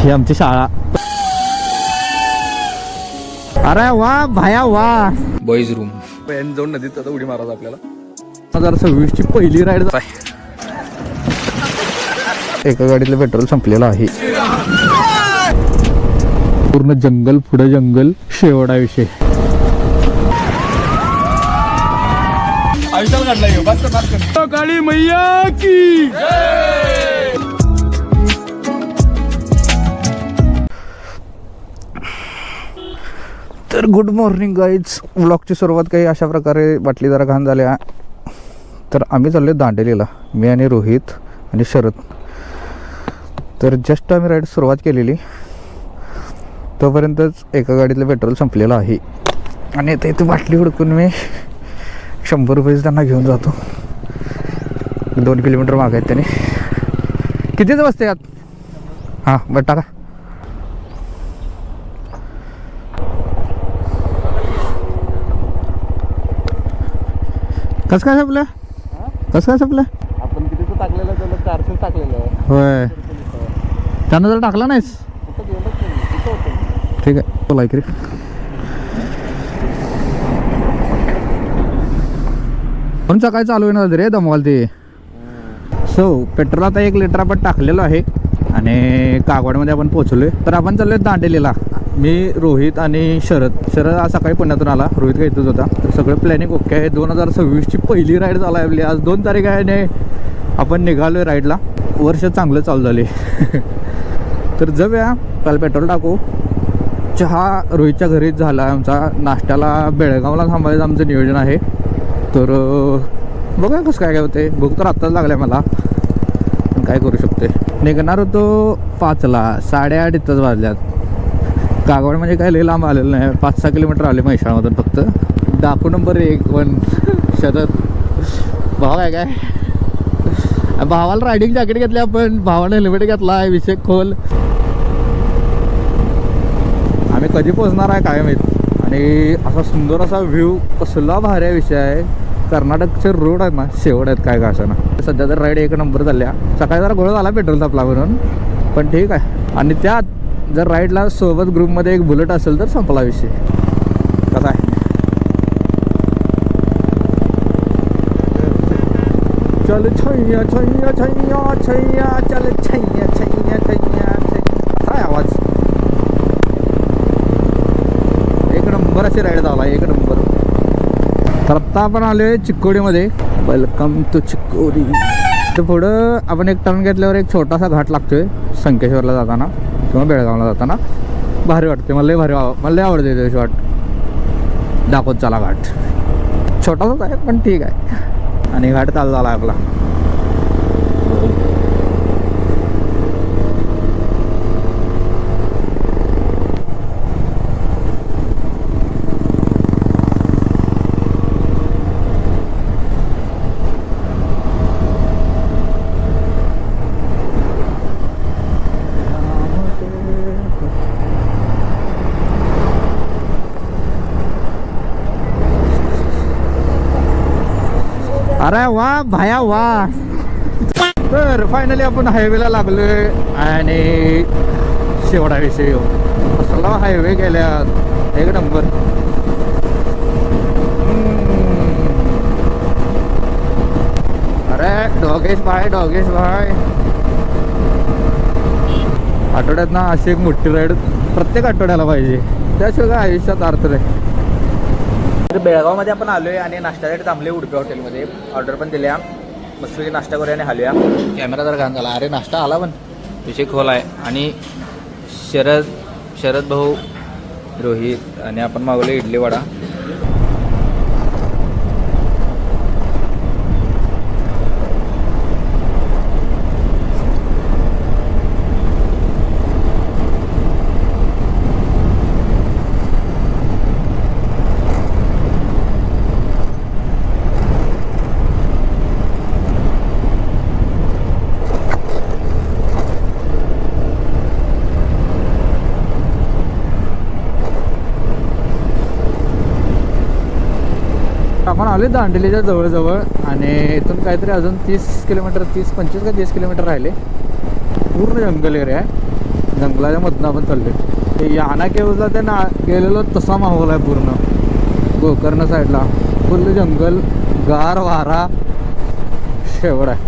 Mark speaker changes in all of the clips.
Speaker 1: ही आमची शाळा. अरे वा भाया वा. बॉईज रूम जाऊन नदीत आता उडी मारायचं आपल्याला. 2026 ची पहिली राईड आहे. एका गाडीतलं पेट्रोल संपलेलं आहे. पूर्ण जंगल, पुढे जंगल, शेवटा विषय. काळी मैया की. तर गुड मॉर्निंग गाईज. व्लॉगची सुरुवात काही अशा प्रकारे बाटली जरा घाण झाल्या. तर आम्ही चाललो दांडेलीला, मी आणि रोहित आणि शरद. तर जस्ट आम्ही राईड सुरुवात केलेली, तोपर्यंतच एका गाडीतलं पेट्रोल संपलेलं आहे. आणि आता इथे बाटली हुडकून मी 100 रुपये त्यांना घेऊन जातो. 2 किलोमीटर मागे आहेत त्याने. कितीच बसते यात? हां बरं टाका. कसं काय संपलं? कसं काय संपलं?
Speaker 2: आपण कितीचं टाकलेलं त्याला 400 टाकलेलं.
Speaker 1: होय, त्यानं जर टाकला नाहीस ठीक आहे. बोला इकडे. पण सकाळी चालू आहे ना रे दमवाल ते. सो पेट्रोल आता 1 लिटर आपण टाकलेलं आहे आणि कागवाडमध्ये आपण पोहोचलोय. तर आपण चाललोय दांडेलीला, मी, रोहित आणि शरद आज सकाळी पुण्यातून आला. रोहित का इथंच होता. तर सगळं प्लॅनिंग ओके आहे. 2026 ची पहिली राईड चालू आहे आपली. आज 2 तारीख आहे आणि आपण निघालोय राईडला. वर्ष चांगलं चालू झाले. तर जाऊया, काल पेट्रोल टाकू. चहा रोहितच्या घरीच झाला आमचा. नाश्त्याला बेळगावला थांबायचं आमचं नियोजन आहे. तर बघा कसं काय होते. भूक तर आत्ताच लागल्या मला, पण काय करू शकते. निघणार होतो 5ला, 8:30 इथंच वाजल्यात. कागवाड म्हणजे काय लई लांब आलेलं नाही, 5-6 किलोमीटर आले म्हैसाळमधून फक्त. डाकू नंबर 1 पण शरद भाव आहे काय. भावाला रायडिंग जॅकेट घेतले आपण, भावाने हेल्मेट घेतला आहे. विषय खोल. आम्ही कधी पोहोचणार आहे काय माहीत. आणि असा सुंदर असा व्ह्यू, कसला भारी विषय आहे. कर्नाटकचे रोड आहेत ना, शेवट आहेत काय का असं ना. सध्या तर राईड 1 नंबर चालल्या. सकाळी जरा गोळ झाला पेट्रोल आपला म्हणून, पण ठीक आहे. आणि त्यात जर राईडला सोबत ग्रुपमध्ये एक बुलेट असेल तर संपला विषय. कसा आहे. चल छैया छैया छैया छैया चल छैया छैया छैया. काय आवाज. 1 नंबर अशी राईड झाला, 1 नंबर. तर आत्ता आपण आलोय चिक्कोडीमध्ये. Welcome to Chikkodi. तर पुढं आपण एक टर्न घेतल्यावर एक छोटासा घाट लागतोय संकेश्वरला जाताना किंवा बेळगावला जाताना. भारी वाटते मला, लय भारी. मला लय आवडते ते शॉट. दाखवतचाला घाट छोटासाच आहे पण ठीक आहे. आणि घाट चालू झाला आपला. अरे वा भाया वा. तर फायनली आपण हायवेला लागलोय आणि शेवटा विषय. कसला हायवे गेल्यात, 1 नंबर. अरे डॉगेश भाई, डॉगेश भाई. आठवड्यात ना अशी एक मोठी राईड प्रत्येक आठवड्याला पाहिजे, त्याशिवाय आयुष्यात अर्थ नाही. तर बेळगावमध्ये आपण आलोय आणि नाश्त्यासाठी थांबले उडपी हॉटेलमध्ये. ऑर्डर पण दिल्या. मस्तपैकी नाश्ता करूया आणि हालूया. कॅमेरा जर घाण झाला. अरे नाश्ता आला पण विषय खोल आहे. आणि शरद भाऊ, रोहित आणि आपण मागवले इडली वडा. आपण आले दांडेलीच्या जवळजवळ आणि इथून काहीतरी अजून 30 किलोमीटर 25 का 30 किलोमीटर राहिले. पूर्ण जंगल एरिया आहे. जंगलाच्या मधनं आपण चाललोय. ते याना केव्हला ते ना गेलेलो तसा माहोल आहे पूर्ण. गोकर्ण साईडला फुल जंगल, गार वारा, शेवट आहे.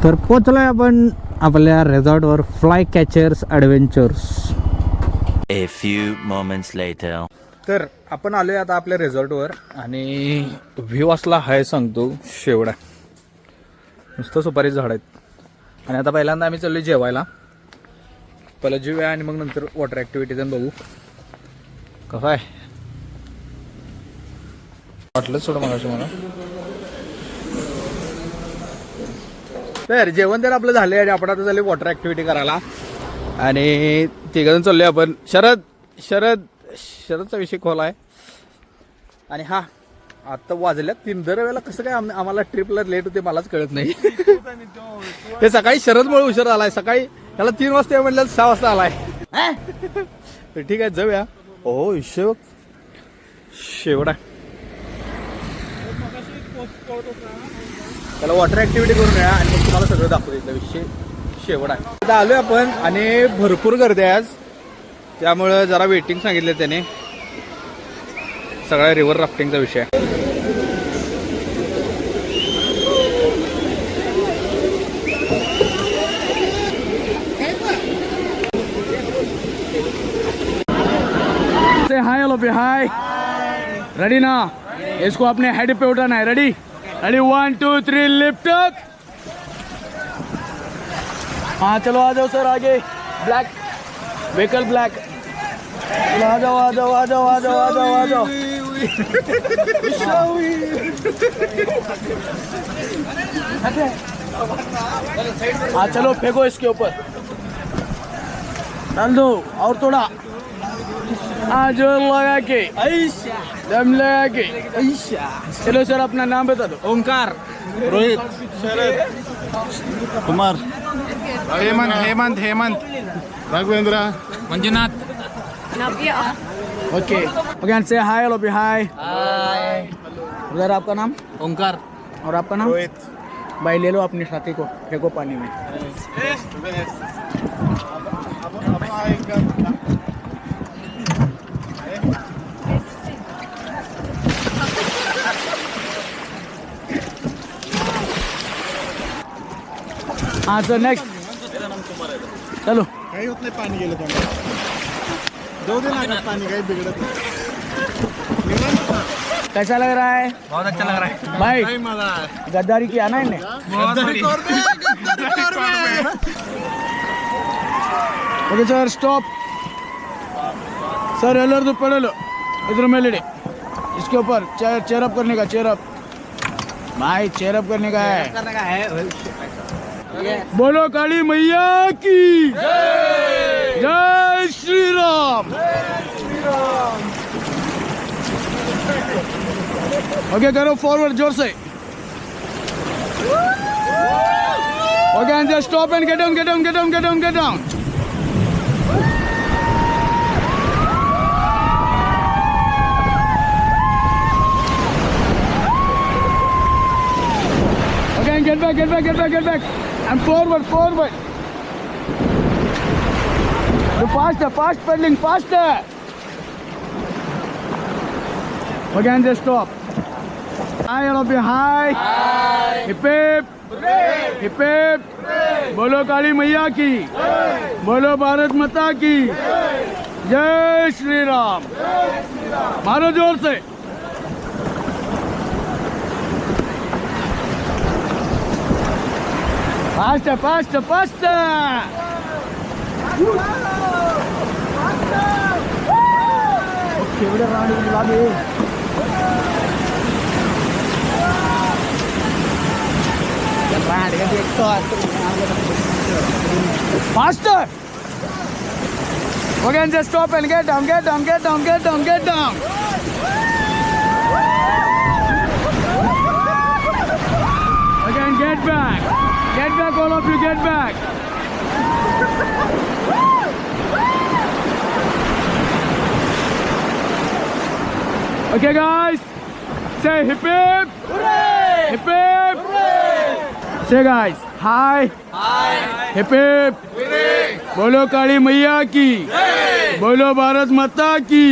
Speaker 1: तर पोचलोय आपण आपल्या रिसॉर्टवर, fly catchers adventures.
Speaker 3: A few moments later.
Speaker 1: तर आपण आलोय आता आपल्या रिसॉर्टवर आणि व्ह्यू असला आहे सांगतो शेवडा. नुसतं सुपारी झाड आहेत. आणि आता पहिल्यांदा आम्ही चाललोय जेवायला. पहिलं जेवूया आणि मग नंतर वॉटर ॲक्टिव्हिटी पण बघू कसं आहे. वाटलंच सोडं मगाशी मला. तर जेवण तर आपलं झालं आणि आपण आता चालले वॉटर ॲक्टिव्हिटी करायला. आणि तिघजण चाललोय आपण. शरदचा विषय खोला आहे. आणि हा आता वाजल्या 3 दरवेळेला कसं काय आम्हाला ट्रिपला लेट होते मलाच कळत नाही. हे सकाळी शरदमुळे उशीर आलाय. सकाळी त्याला 3 वाजता म्हणलं 6 वाजता आलाय. ठीक आहे जाऊया. हो शेवडा त्याला वॉटर ॲक्टिव्हिटी करून या आणि मग तुम्हाला सगळं दाखवतो. इथला विषय शेवट आहे. आता आलोय आपण आणि भरपूर गर्दी आहे आज. त्यामुळं जरा वेटिंग सांगितलं त्याने. सगळा रिव्हर राफ्टिंगचा विषय आहे.
Speaker 4: हाय हेलो पे हाय. रेडी ना. इसको अपने हेड पे उठाना है. Ready ready 1 2 3 lift up. हाँ चलो आ जाओ सर आगे. Black vehicle black. चलो आ जाओ आ जाओ आ जाओ आ जाओ आ जाओ आ जाओ. हाँ चलो फेंको इसके ऊपर. डाल दो और थोड़ा. हाँ जोर लगा के दम लगा के. चलो सर अपना नाम बता दो.
Speaker 2: ओंकार, रोहित, कुमार, हेमंत, राघवेंद्र,
Speaker 5: मंजुनाथ.
Speaker 4: ओके ओके से हाय हेलो भी हाय. उधर आपका नाम
Speaker 5: ओंकार.
Speaker 4: और आपका नाम
Speaker 2: रोहित.
Speaker 4: भाई ले लो अपने साथी को फेंको पानी में. हाँ सर नेक्स्ट. चलो
Speaker 2: काही होत नाही. पाणी गेलं तोंडात. जाऊ दे ना पाणी काही बिघडत नाही.
Speaker 4: कैसा लग रहा है
Speaker 5: बहुत अच्छा लग रहा है
Speaker 4: भाई.
Speaker 2: मला
Speaker 4: गद्दारी किया ना इन्हें. Okay sir stop. सर एलर तो पड़े लो इधर में लेडे. इसके ऊपर चेयर अप करने का. चेयर अप भाई. चेयर अप करने का है. बोलो काली मैया की जय श्री राम. ओके करो फॉरवर्ड जोर से. Okay and just stop and get down. Okay, get back. And forward. Do faster, fast pedaling, faster. Okay, and just stop. Hi, hello, hi. Hip hip. बोलो काली मैया की. बोलो भारत माता की. जय श्री राम. मारो जोर से. Faster. केवढे राणी लागले. Faster. Okay, and just stop and get down. Again, get back, all of you, get back. Okay, guys, say hip hip, hooray! Hip hip, hooray! Say guys, hi, hi, hip hip, hooray! बोलो काली मैया की, बोलो भारत माता की,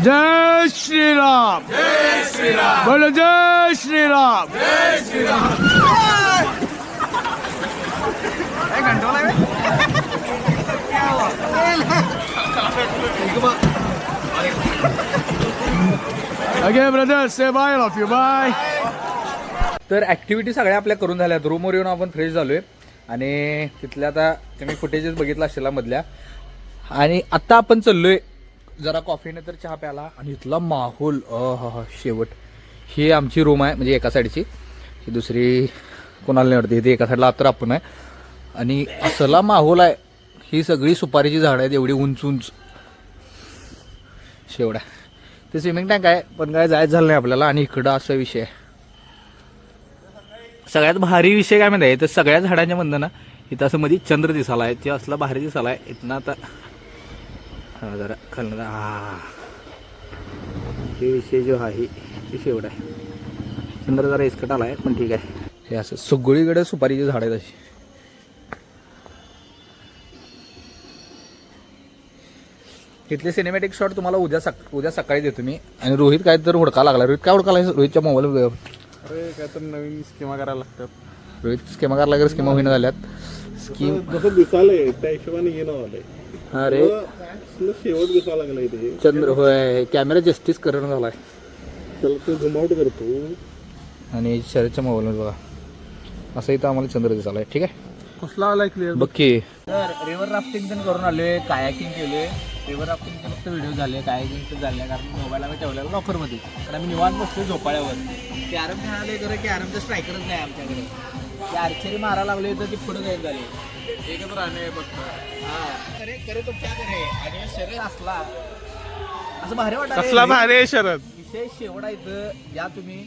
Speaker 4: जय श्री राम, बोलो जय Shri Ram. Okay, brothers, say bye, love you, bye.
Speaker 1: तर ॲक्टिव्हिटी सगळ्या आपल्या करून झाल्यात. रूमवर येऊन आपण फ्रेश झालोय आणि तिथल्या आता तुम्ही फुटेजेस बघितला असेल मधल्या. आणि आता आपण चाललोय जरा कॉफी नाही तर चहा प्यायला. आणि इथला माहोल शेवट. ही आमची रूम आहे म्हणजे एका साईडची, ही दुसरी कोणाला नाही वाटते. इथे एका साईडला तर आपण आहे. आणि असला माहोल आहे. ही सगळी सुपारीची झाडं आहेत एवढी उंच उंच. शेवट आहे ते स्विमिंग टँक आहे पण काय जायचं झालं नाही आपल्याला. आणि इकडं असा विषय आहे. सगळ्यात भारी विषय काय माहिती आहे, तर सगळ्या झाडांच्या मधनं ना इथं असं मध्ये चंद्र दिसाला आहे. ते असला भारी दिसाला आहे इथनं. आता जरा खालनं हे विषय जो आहे ते शेवट आहे. चंद्र जरा इसकट आला आहे पण ठीक आहे. हे असं सगळीकडे सुपारीची झाड आहेत अशी. इथले सिनेमॅटिक शॉट तुम्हाला उद्या सकाळी देतो मी. आणि रोहित काय तर हुडका लागला. रोहित काय हुडका लागला रोहितच्या मोबाईल.
Speaker 2: अरे काय तर नवीन स्कीमा करायला लागतात.
Speaker 1: रोहित स्केमा करायला लागला. स्कीमा होईना झाल्यात. स्कीम
Speaker 2: जसं दिसालंय त्या हिशोबाने येणं आलंय.
Speaker 1: अरे
Speaker 2: शेवट दिसायला लागलाय ते.
Speaker 1: चंद्र होय कॅमेरा जस्टिस करणं झालाय.
Speaker 2: त्याला तो झुमआउट करतो.
Speaker 1: आणि शरदच्या मोबाईलमध्ये बघा असं इथं आम्हाला चंद्र दिसायला आहे. ठीक आहे
Speaker 2: कसला आलाय क्लिअर
Speaker 1: बघ की. तर रिव्हर राफ्टिंग पण करून आलोय. कायाकिंग केलोय. रिव्हर राफ्टिंगचे फक्त व्हिडिओ झाले. कायाकिंगचं झाले कारण मोबाईल आम्ही ठेवलेला लॉकरमध्ये. तर आम्ही निवांत बसतो झोपाळ्यावर. कॅरम खेळाले तर कॅरमचं स्ट्रायकरच नाही आमच्याकडे. ते आर्चरी मारायला लागले तर ती पुढे जाईल झाले. एकच राहणे फक्त. हां करे करे तो क्या करे. आणि शरीर असला असं भारी वाटत.
Speaker 2: कसला भारी आहे शरद.
Speaker 1: विषय शेवट आहे इथं. या तुम्ही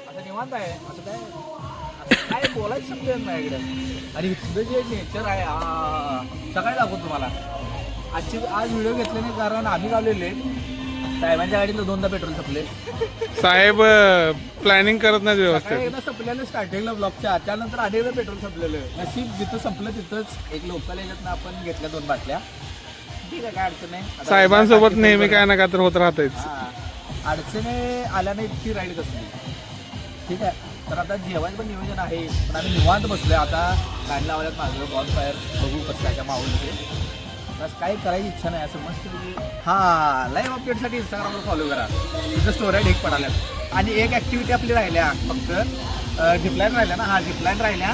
Speaker 1: आता निवांत आहे. असं काय बोलायचं शब्द येत नाही इकडे. आणि इथलं जे नेचर आहे सकाळी दाखवतो तुम्हाला. आज व्हिडिओ घेतले नाही कारण आम्ही गावलेले साहेबांच्या गाडीला 2दा पेट्रोल संपले.
Speaker 2: साहेब प्लॅनिंग करत नाही व्यवस्थित.
Speaker 1: एकदा संपलेलं स्टार्टिंगला ब्लॉकच्या. त्यानंतर अनेकदा पेट्रोल संपलेलं. नशीब जिथं संपलं तिथंच एक लोकल याच्यातनं आपण घेतल्या 2 बाटल्या. ठीक आहे काय अडचण नाही.
Speaker 2: साहेबांसोबत नेहमी काय ना काय तर होत राहतेच.
Speaker 1: अडचणी आल्याने इतकी राईड कसली. ठीक आहे तर आता जेवायचं पण नियोजन आहे पण आम्ही निवांत बसलोय. आता गाडी लावल्यात माझं बॉन फायर बघू कसं काय त्या माहोलमध्ये. बस काही करायची इच्छा नाही असं मस्त. हां लाईव्ह अपडेटसाठी इंस्टाग्रामवर फॉलो करा. तिथं स्टोऱ्या ढेक पडाल्यात. आणि एक ॲक्टिव्हिटी आपली राहिल्या फक्त झिपलाईन राहिल्या ना. हा झिपलाईन राहिल्या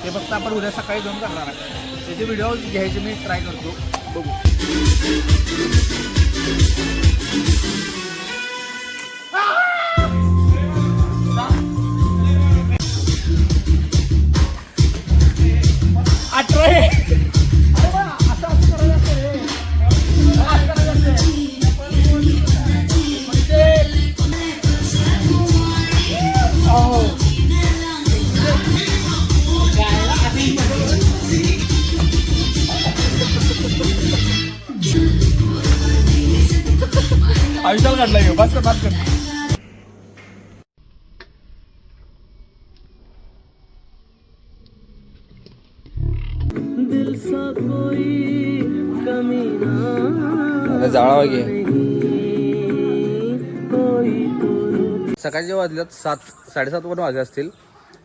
Speaker 1: ते फक्त आपण उद्या सकाळी जाऊन करणार आहे. त्याचे व्हिडिओज घ्यायचे मी ट्राय करतो. बघू. आयुष्याला काढलाय बस कर बस कर. जाळा घे. सकाळचे वाजल्यात 7-7:30 पण वाजले असतील.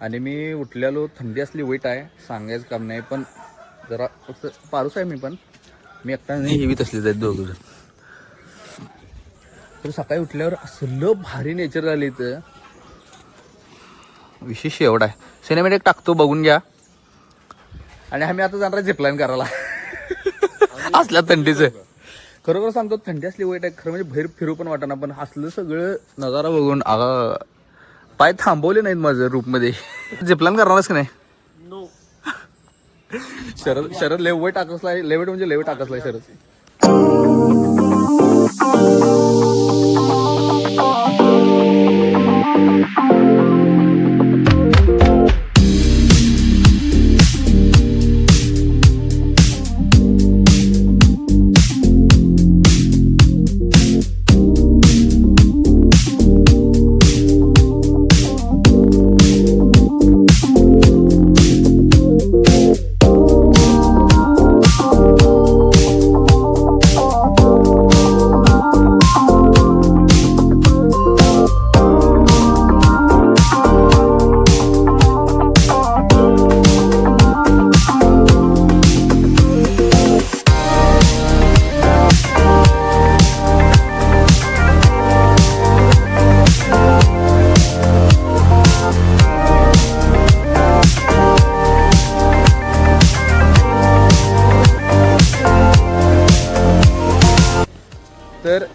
Speaker 1: आणि मी उठलेलो. थंडी असली वाईट आहे सांगायचं काम नाही. पण जरा फक्त पारूस आहे मी एकटा नाही. हेवीत असली जाईल दोघं. तर सकाळी उठल्यावर असलं भारी नेचर झाली तर विशेष एवढा आहे. सिनेमॅटिक टाकतो बघून घ्या. आणि आम्ही आता जाणार झिपलाईन करायला असल्या थंडीचं. खरोखर सांगतो थंडी असली वाईट आहे खरं म्हणजे बाहेर फिरू पण वाटणार. पण असलं सगळं नजारा बघून पाय थांबवले नाहीत माझं रूपमध्ये. झिपलाईन करणारच की नाही. शरद लेवट टाकसलाय. लेवट म्हणजे लेवट टाकसलाय शरद.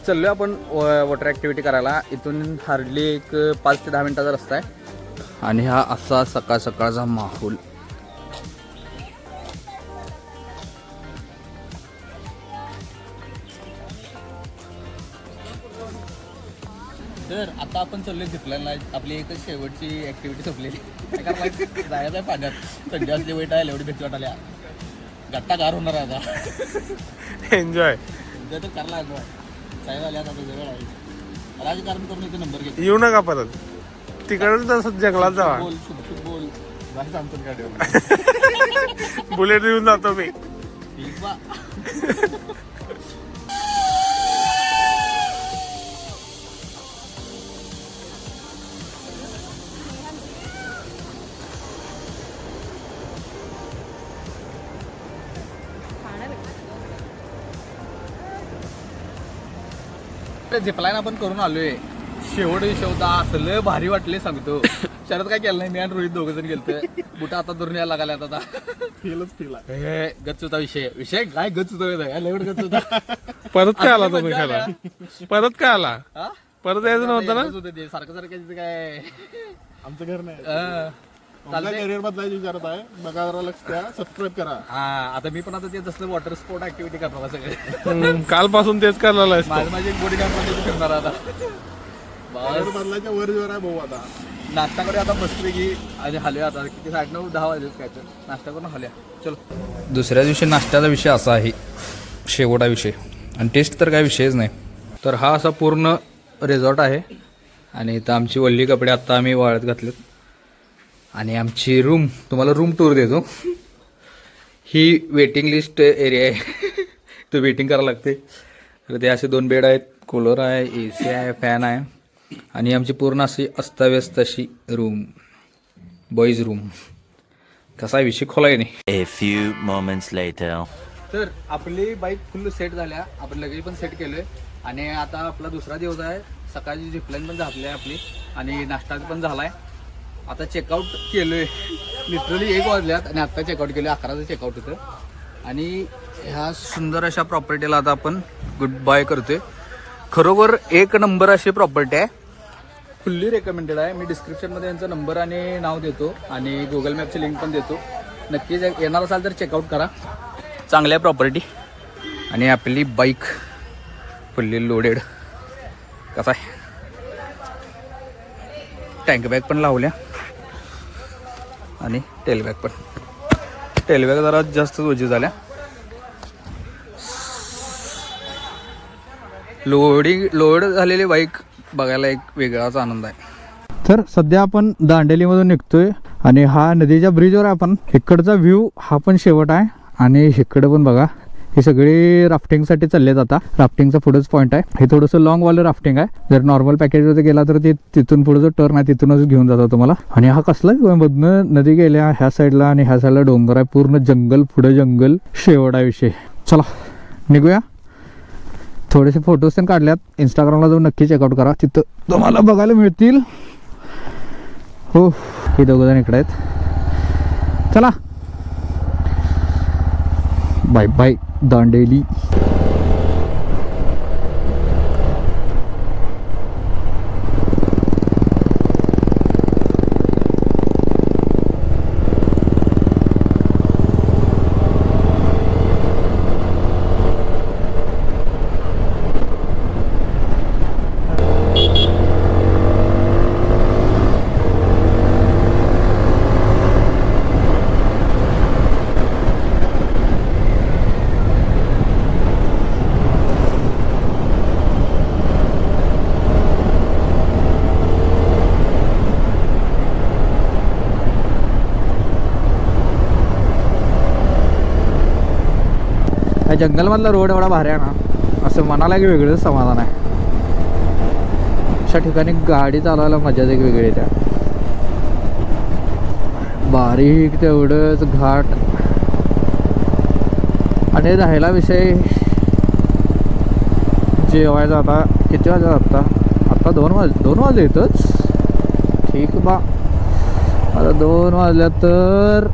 Speaker 1: चाललो आपण वॉटर ॲक्टिव्हिटी करायला. इथून हार्डली एक 5 ते 10 मिनटाचा रस्ता आहे आणि हा असा सकाळ सकाळचा माहोल. तर आता आपण चाललोय झिपलाईनला. आपली एकच शेवटची ॲक्टिव्हिटी संपलेली. काय करायला जायचं आहे पाण्यात. थंडी असली वेट आहे एवढी भीती वाटायला. गट्टा गार होणार आहे आता.
Speaker 2: एन्जॉय
Speaker 1: उद्या तर करायला लागलो आहे. साहेब आले आता तुझ्या वेळ आहे. राजकारण करून इथे नंबर घेतो.
Speaker 2: येऊ नका परत तिकडच तसं जंगलात जावा.
Speaker 1: बोल शुभ बोल. बाहेर सांगतो गाडीवर.
Speaker 2: बुलेट घेऊन जातो मी.
Speaker 1: ठीक बा. झिपलाईन आपण करून आलोय. शेवट होता असलं भारी वाटले सांगतो. शरद काय केलं नाही. मी आणि रोहित दोघं जण गेलतो. बुटा आता धरून यायला लागला आता. गच होता विषय काय गच होता. लेवड गच होता.
Speaker 2: परत काय आला तुम्ही खाला? परत काय आला?
Speaker 1: हा?
Speaker 2: परत यायचं नव्हतं ना?
Speaker 1: गच होतं ते सारखं सारखं काय.
Speaker 2: आमचं घर नाही.
Speaker 1: चालतंय.
Speaker 2: करिअर बदलायची विचारत आहे. बघा जरा लक्ष द्या. सबस्क्राईब करा.
Speaker 1: हा आता मी पण आता ते जसं वॉटर स्पोर्ट ऍक्टिव्हिटी करणार सगळे.
Speaker 2: कालपासून तेच करायला
Speaker 1: माझी एक बॉडी गार्ड मध्ये करणार आता.
Speaker 2: करिअर बदलायच्या वर जोर आहे भाऊ आता.
Speaker 1: नाश्ता करूया आता मस्तपैकी. आणि हलूया आता. किती 9:30-10 वाजले काय तर नाश्ता करून हलूया. चलो. दुसऱ्या दिवशी नाश्त्याचा विषय असा आहे. शेवटा विषय आणि टेस्ट तर काय विषयच नाही. तर हा असा पूर्ण रिसॉर्ट आहे आणि इथं आमची वल्ली कपडे आत्ता आम्ही वाळत घातलेत. आणि आमची रूम तुम्हाला रूम टूर देतो. ही वेटिंग लिस्ट एरिया आहे. तो वेटिंग करावं लागते. तर ते असे 2 बेड आहेत. कूलर आहे. AC आहे. फॅन आहे. आणि आमची पूर्ण अशी अस्ताव्यस्त अशी रूम. Boys room. कसा विषय खोलाय नाही.
Speaker 3: A few moments later.
Speaker 1: तर आपली बाईक फुल सेट झाल्या. आपण लगेच पण सेट केलोय आणि आता आपला दुसरा दिवस आहे. सकाळची झिपलाईन पण झाली आहे आपली आणि नाश्ता पण झालाय. आता चेकआउट केलोय. लिटरली 1 वाजल्यात आणि आता चेकआउट केलं. 11चं चेकआउट होतं. आणि ह्या सुंदर अशा प्रॉपर्टीला आता आपण गुड बाय करतोय. खरोखर 1 नंबर अशी प्रॉपर्टी आहे. फुल्ली रेकमेंडेड आहे. मी डिस्क्रिप्शनमध्ये यांचा नंबर आणि नाव देतो आणि गुगल मॅपची लिंक पण देतो. नक्कीच येणार असाल तर चेकआउट करा. चांगल्या प्रॉपर्टी. आणि आपली बाईक फुल्ली लोडेड. कसा आहे. टँक बॅग पण लावल्या आणि टेल बॅग पण. टेल बॅग जरा जास्त ओझी झाल्या. लोड झालेली बाईक बघायला एक वेगळाच आनंद आहे. तर सध्या आपण दांडेलीमधून निघतोय आणि हा नदीच्या ब्रिजवर आहे आपण. इकडचा व्ह्यू हा पण शेवट आहे आणि इकडे पण बघा. हे सगळे राफ्टिंगसाठी चाललेत आता. राफ्टिंगचा पुढेच पॉईंट आहे. हे थोडंसं लॉंग वालं राफ्टिंग आहे. जर नॉर्मल पॅकेजमध्ये गेला तर ते तिथून पुढे जो टर्न आहे तिथूनच घेऊन जातो तुम्हाला. आणि हा कसला मधनं नदी गेल्या ह्या साईडला आणि ह्या साईडला डोंगर आहे. पूर्ण जंगल. पुढे जंगल. शेवट आहे विषय. चला निघूया. थोडेसे फोटोज पण काढल्यात. इंस्टाग्रामला जाऊन नक्की चेकआउट करा. तिथं तुम्हाला बघायला मिळतील. हो हे 2 जण इकडे आहेत. चला बाय बाय दांडेली. जंगलमधला रोड एवढा भारी आहे ना. असं मनाला एक वेगळंच समाधान आहे. अशा ठिकाणी गाडी चालवायला मजाच एक वेगळी येते. बारीक तेवढंच घाट. आणि राहिला विषय जेवायचा. आता किती वाजता? आता 2 वाजले येतच. ठीक बा. आता 2 वाजल्या तर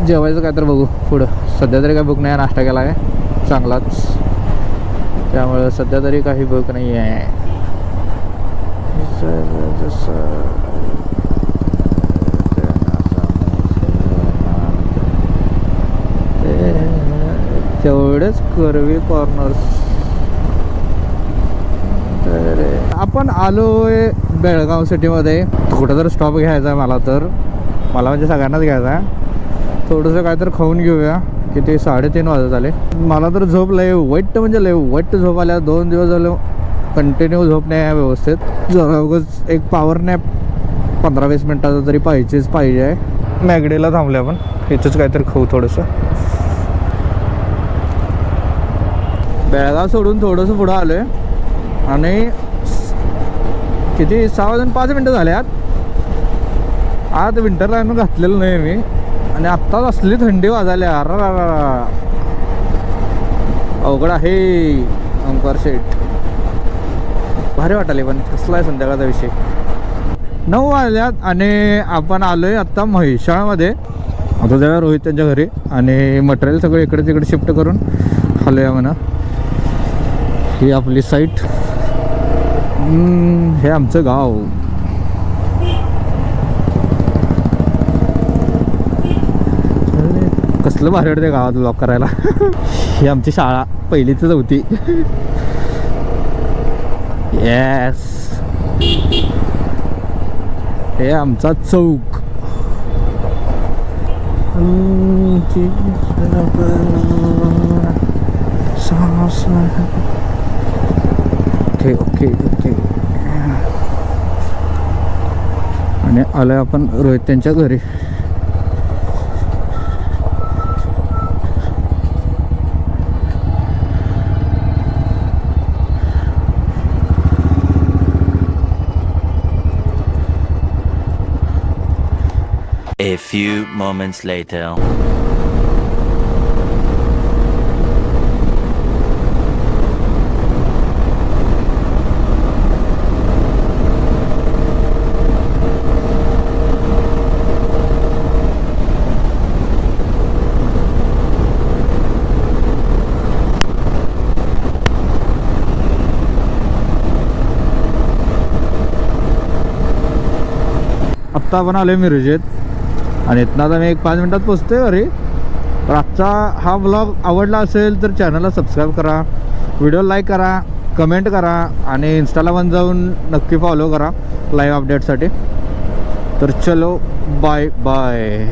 Speaker 1: जेवायचं काय तर बघू पुढं. सध्या तरी काय भूक नाही. नाश्ता केला आहे चांगलाच. त्यामुळं सध्या तरी काही बघ नाही आहे. तेवढेच कर्वी कॉर्नर्स. तर आपण आलोय बेळगाव सिटीमध्ये. कुठं तर स्टॉप घ्यायचा आहे मला म्हणजे सगळ्यांनाच घ्यायचा आहे. थोडंसं काय तर खाऊन घेऊया. किती 3:30 वाजत आले. मला तर झोप लय वाईट झोप आल्या. 2 दिवस झाले कंटिन्यू झोप नाही आहे व्यवस्थित. जरा उगाच एक पॉवर नॅप 15-20 मिनटाचा तरी पाहिजे आहे. मॅगडीला थांबले आपण. इथंच काहीतरी खाऊ थोडंसं. बेळगाव सोडून थोडंसं पुढं आलो आहे आणि किती 6 वाजून 5 मिनटं झाले. आज विंटर लाईन घातलेलं नाही मी आणि आत्ताच असली थंडी वाजायला. अवघड आहे ओंकार शेठ. भारी वाटाले पण कसला आहे संध्याकाळचा विषय. 9 वाजल्यात आणि आपण आलोय आत्ता म्हैसाळमध्ये. आता जाऊया रोहित त्यांच्या घरी आणि मटेरियल सगळं इकडे तिकडे शिफ्ट करून आलोया म्हणा. ही आपली साईट. हे आमचं गाव. कसलं भारी वाटते गावात ब्लॉग करायला. ही आमची शाळा 1ली ते 4थी. येस. हे आमचा चौक. ओके आणि आलोय आपण रोहित त्यांच्या घरी.
Speaker 3: A few moments later.
Speaker 1: आत्ता आपण आलोय मिरजेत आणि इथनं आता मी 5 मिनिटात पोचतोय घरी. तर आजचा हा ब्लॉग आवडला असेल तर चॅनलला सबस्क्राईब करा, व्हिडिओ लाईक करा, कमेंट करा आणि इंस्टाला पण जाऊन नक्की फॉलो करा लाईव्ह अपडेटसाठी. तर चलो बाय बाय.